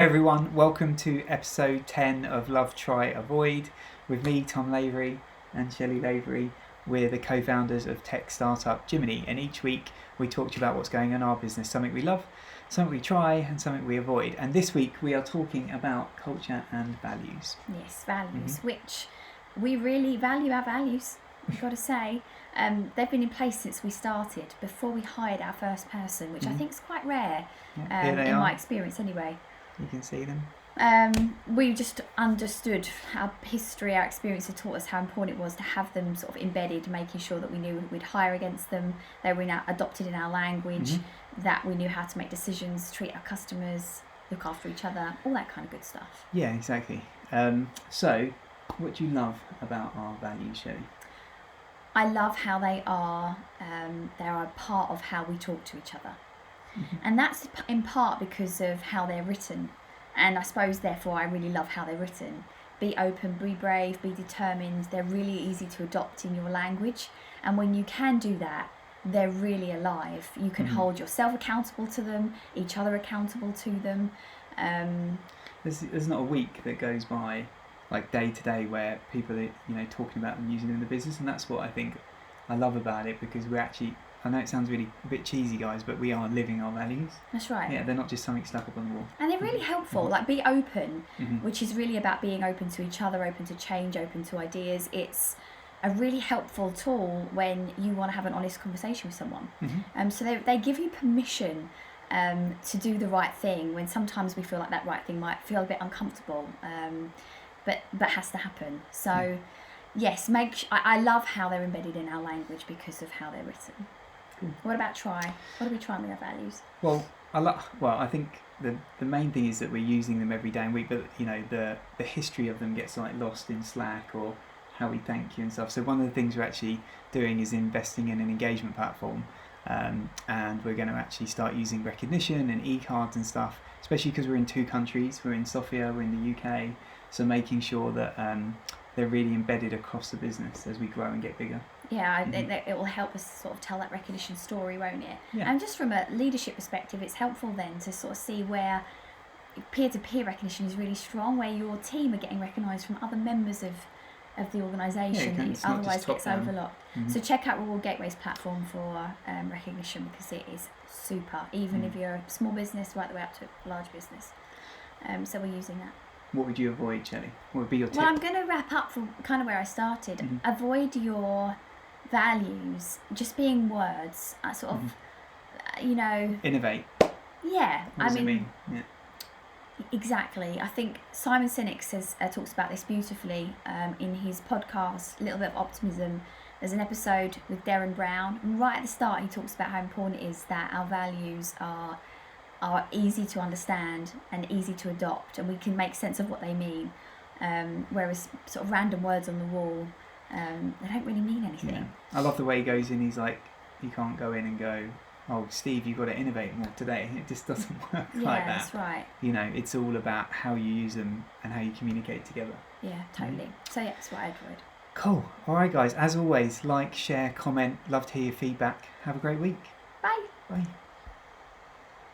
Everyone, welcome to episode 10 of Love, Try, Avoid with me, Tom Lavery, and Shelley Lavery. We're the co-founders of tech startup Jiminny, and each week we talk to you about what's going on in our business, something we love, something we try, and something we avoid. And this week we are talking about culture and values. Yes, values, which we really value our values, I've got to say. They've been in place since we started, before we hired our first person, which I think is quite rare in my experience anyway. You can see them. We just understood our history, our experience had taught us how important it was to have them sort of embedded, making sure that we knew we'd hire against them, they were now adopted in our language, that we knew how to make decisions, treat our customers, look after each other, all that kind of good stuff. Yeah, exactly. So, what do you love about our values, Shelley? I love how they are a part of how we talk to each other. And that's in part because of how they're written. And I suppose, therefore, I really love how they're written. Be open, be brave, be determined. They're really easy to adopt in your language. And when you can do that, they're really alive. You can hold yourself accountable to them, each other accountable to them. There's not a week that goes by, like day to day, where people are, talking about them, using them in the business. And that's what I think I love about it, because we're actually... I know it sounds really a bit cheesy, guys, but we are living our values. That's right. Yeah, they're not just something stuck up on the wall. And they're really helpful. Like, be open, which is really about being open to each other, open to change, open to ideas. It's a really helpful tool when you want to have an honest conversation with someone. So they give you permission to do the right thing when sometimes we feel like that right thing might feel a bit uncomfortable, but has to happen. So, yes, I love how they're embedded in our language because of how they're written. What about try? What are we trying with our values? Well, I think the main thing is that we're using them every day and week, but the history of them gets like lost in Slack or how we thank you and stuff. So one of the things we're actually doing is investing in an engagement platform, and we're going to actually start using recognition and e-cards and stuff, especially because we're in 2 countries. We're in Sofia, we're in the UK, so making sure that they're really embedded across the business as we grow and get bigger. Yeah, it will help us sort of tell that recognition story, won't it? Yeah. And just from a leadership perspective, it's helpful then to sort of see where peer-to-peer recognition is really strong, where your team are getting recognised from other members of the organisation that otherwise gets overlooked. So check out Reward Gateway's platform for recognition, because it is super, even if you're a small business right the way up to a large business. So we're using that. What would you avoid, Shelley? What would be your tip? Well, I'm going to wrap up from kind of where I started. Avoid your values just being words, sort of, Innovate. Yeah, What does it mean? Yeah. Exactly. I think Simon Sinek talks about this beautifully in his podcast, A Little Bit of Optimism. There's an episode with Darren Brown, and right at the start he talks about how important it is that our values are easy to understand and easy to adopt, and we can make sense of what they mean, whereas sort of random words on the wall, they don't really mean anything. Yeah. I love the way he goes in. He's like, you can't go in and go, oh, Steve, you've got to innovate more today. It just doesn't work like that. Yeah, that's right. It's all about how you use them and how you communicate together. Yeah, totally. So yeah, that's what I'd avoid. Cool. All right, guys. As always, like, share, comment. Love to hear your feedback. Have a great week. Bye. Bye.